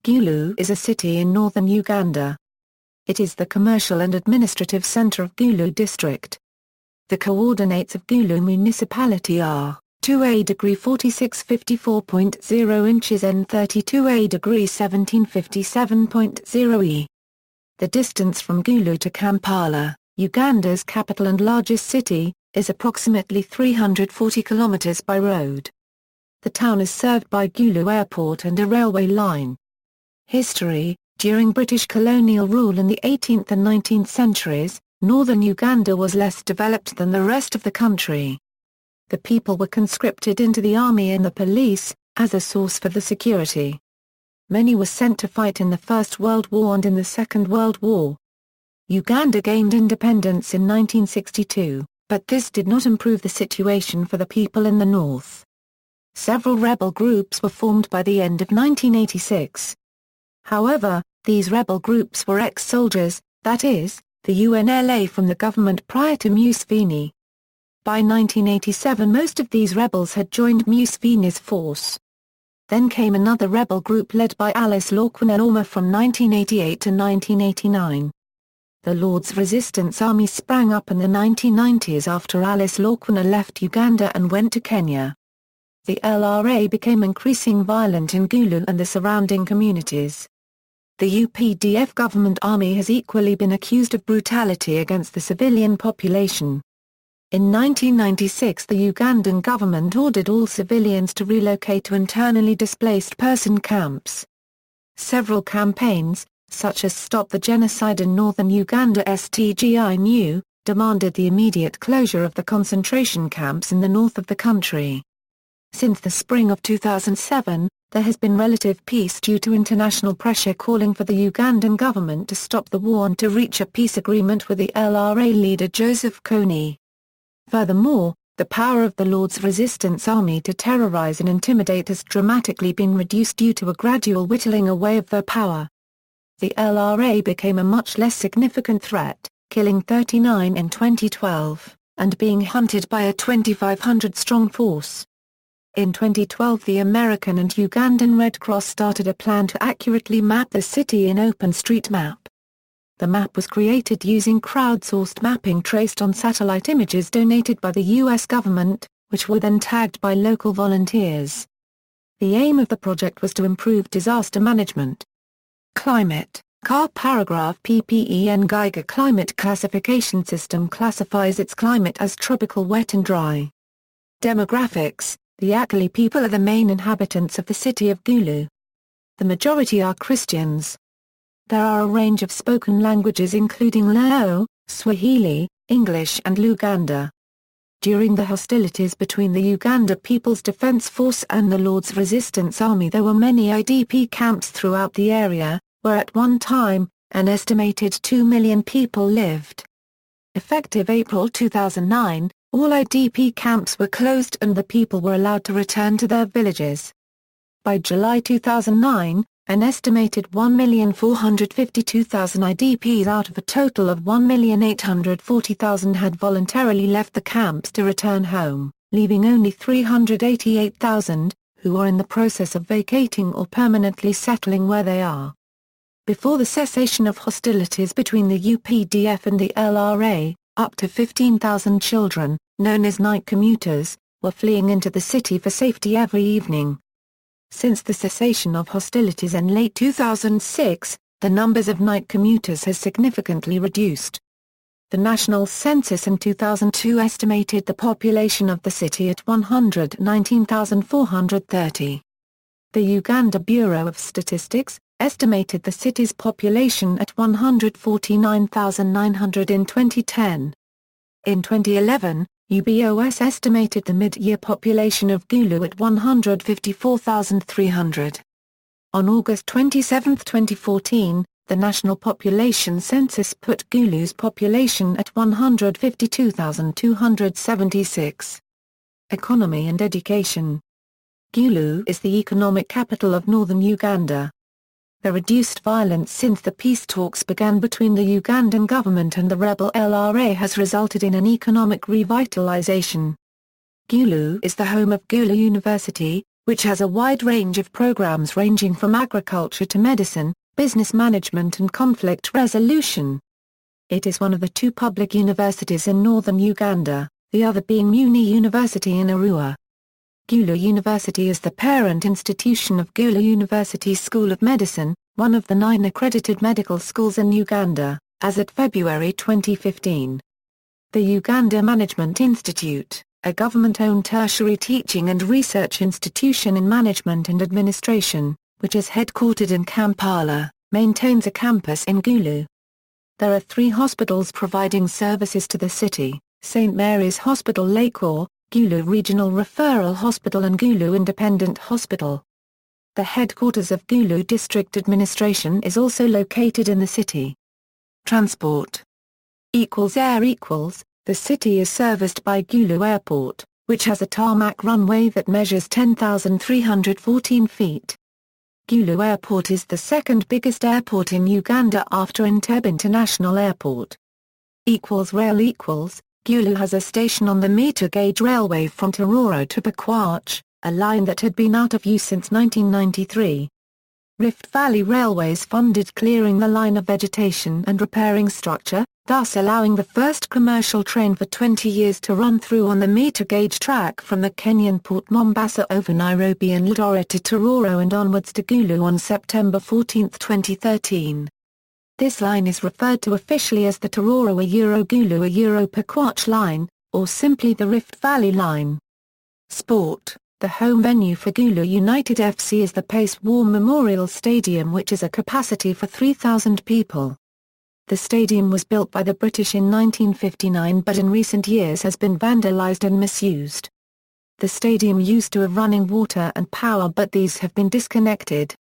Gulu is a city in northern Uganda. It is the commercial and administrative center of Gulu District. The coordinates of Gulu Municipality are 2A degree 4654.0 inches and 32A degree 1757.0 E. The distance from Gulu to Kampala, Uganda's capital and largest city, is approximately 340 kilometers by road. The town is served by Gulu Airport and a railway line. History: during British colonial rule in the 18th and 19th centuries, northern Uganda was less developed than the rest of the country. The people were conscripted into the army and the police, as a source for the security. Many were sent to fight in the First World War and in the Second World War. Uganda gained independence in 1962, but this did not improve the situation for the people in the north. Several rebel groups were formed by the end of 1986. However, these rebel groups were ex-soldiers, that is, the UNLA from the government prior to Museveni. By 1987 most of these rebels had joined Museveni's force. Then came another rebel group led by Alice Lorquina from 1988 to 1989. The Lord's Resistance Army sprang up in the 1990s after Alice Lorquina left Uganda and went to Kenya. The LRA became increasingly violent in Gulu and the surrounding communities. The UPDF government army has equally been accused of brutality against the civilian population. In 1996 the Ugandan government ordered all civilians to relocate to internally displaced person camps. Several campaigns, such as Stop the Genocide in Northern Uganda (STGI-NU), demanded the immediate closure of the concentration camps in the north of the country. Since the spring of 2007, there has been relative peace due to international pressure calling for the Ugandan government to stop the war and to reach a peace agreement with the LRA leader Joseph Kony. Furthermore, the power of the Lord's Resistance Army to terrorize and intimidate has dramatically been reduced due to a gradual whittling away of their power. The LRA became a much less significant threat, killing 39 in 2012, and being hunted by a 2,500-strong force. In 2012 the American and Ugandan Red Cross started a plan to accurately map the city in OpenStreetMap. The map was created using crowdsourced mapping traced on satellite images donated by the U.S. government, which were then tagged by local volunteers. The aim of the project was to improve disaster management. Climate: CAR paragraph PPEN Geiger Climate Classification System classifies its climate as tropical wet and dry. Demographics: the Akali people are the main inhabitants of the city of Gulu. The majority are Christians. There are a range of spoken languages including Lao, Swahili, English and Luganda. During the hostilities between the Uganda People's Defense Force and the Lord's Resistance Army there were many IDP camps throughout the area, where at one time, an estimated 2 million people lived. Effective April 2009, all IDP camps were closed and the people were allowed to return to their villages. By July 2009, an estimated 1,452,000 IDPs out of a total of 1,840,000 had voluntarily left the camps to return home, leaving only 388,000, who are in the process of vacating or permanently settling where they are. Before the cessation of hostilities between the UPDF and the LRA, up to 15,000 children, known as night commuters, were fleeing into the city for safety every evening. Since the cessation of hostilities in late 2006, the numbers of night commuters has significantly reduced. The national census in 2002 estimated the population of the city at 119,430. The Uganda Bureau of Statistics estimated the city's population at 149,900 in 2010. In 2011, UBOS estimated the mid-year population of Gulu at 154,300. On August 27, 2014, the National Population Census put Gulu's population at 152,276. Economy and education. Gulu is the economic capital of northern Uganda. The reduced violence since the peace talks began between the Ugandan government and the rebel LRA has resulted in an economic revitalization. Gulu is the home of Gulu University, which has a wide range of programs ranging from agriculture to medicine, business management and conflict resolution. It is one of the two public universities in northern Uganda, the other being Muni University in Arua. Gulu University is the parent institution of Gulu University School of Medicine, one of the 9 accredited medical schools in Uganda, as at February 2015. The Uganda Management Institute, a government-owned tertiary teaching and research institution in management and administration, which is headquartered in Kampala, maintains a campus in Gulu. There are 3 hospitals providing services to the city: St. Mary's Hospital Lakeshore, Gulu Regional Referral Hospital and Gulu Independent Hospital. The headquarters of Gulu District Administration is also located in the city. Transport. Air. The city is serviced by Gulu Airport, which has a tarmac runway that measures 10,314 feet. Gulu Airport is the second biggest airport in Uganda after Entebbe International Airport. Rail. Gulu has a station on the meter-gauge railway from Tororo to Pakwach, a line that had been out of use since 1993. Rift Valley Railways funded clearing the line of vegetation and repairing structure, thus allowing the first commercial train for 20 years to run through on the meter-gauge track from the Kenyan port Mombasa over Nairobi and Eldoret to Tororo and onwards to Gulu on September 14, 2013. This line is referred to officially as the Tororo-Gulu Pakwach line, or simply the Rift Valley line. Sport. The home venue for Gulu United FC is the Pace War Memorial Stadium, which has a capacity for 3,000 people. The stadium was built by the British in 1959 but in recent years has been vandalised and misused. The stadium used to have running water and power, but these have been disconnected.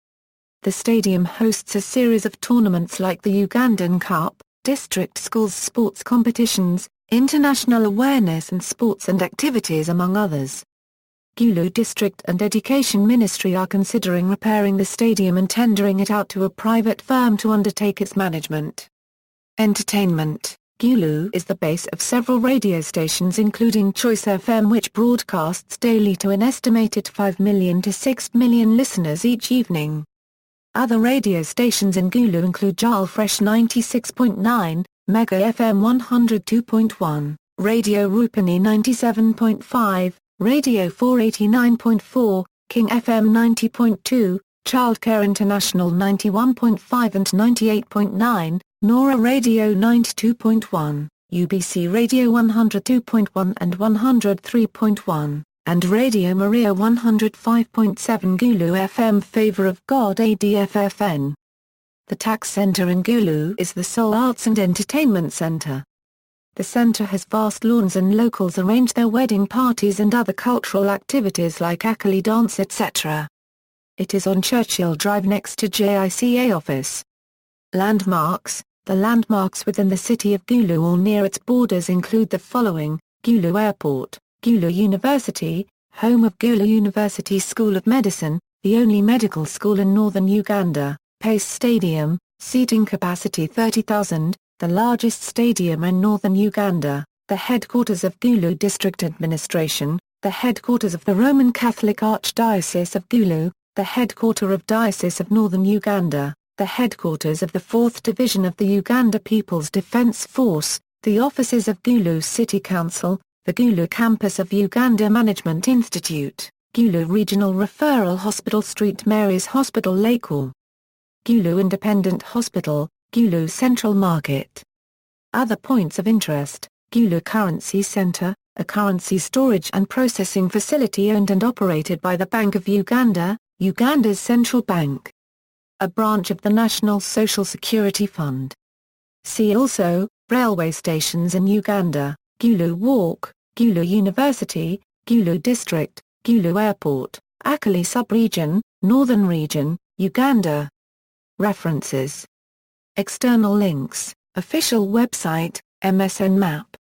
The stadium hosts a series of tournaments like the Ugandan Cup, district schools sports competitions, international awareness and sports and activities among others. Gulu District and Education Ministry are considering repairing the stadium and tendering it out to a private firm to undertake its management. Entertainment. Gulu is the base of several radio stations including Choice FM, which broadcasts daily to an estimated 5 million to 6 million listeners each evening. Other radio stations in Gulu include Jal Fresh 96.9, Mega FM 102.1, Radio Rupani 97.5, Radio 489.4, King FM 90.2, Childcare International 91.5 and 98.9, Nora Radio 92.1, UBC Radio 102.1 and 103.1, and Radio Maria 105.7 Gulu FM Favor of God ADFFN. The tax center in Gulu is the sole arts and entertainment center. The center has vast lawns and locals arrange their wedding parties and other cultural activities like Akali dance etc. It is on Churchill Drive next to JICA office. Landmarks. The landmarks within the city of Gulu or near its borders include the following: Gulu Airport, Gulu University, home of Gulu University School of Medicine, the only medical school in northern Uganda, Pace Stadium, seating capacity 30,000, the largest stadium in northern Uganda, the headquarters of Gulu District Administration, the headquarters of the Roman Catholic Archdiocese of Gulu, the headquarter of Diocese of Northern Uganda, the headquarters of the 4th Division of the Uganda People's Defence Force, the offices of Gulu City Council, the Gulu campus of Uganda Management Institute, Gulu Regional Referral Hospital, St. Mary's Hospital Lakeshore, Gulu Independent Hospital, Gulu Central Market. Other points of interest: Gulu Currency Center, a currency storage and processing facility owned and operated by the Bank of Uganda, Uganda's central bank. A branch of the National Social Security Fund. See also: railway stations in Uganda, Gulu Walk, Gulu University, Gulu District, Gulu Airport, Akali Sub-Region, Northern Region, Uganda. References. External links: official website, MSN Map.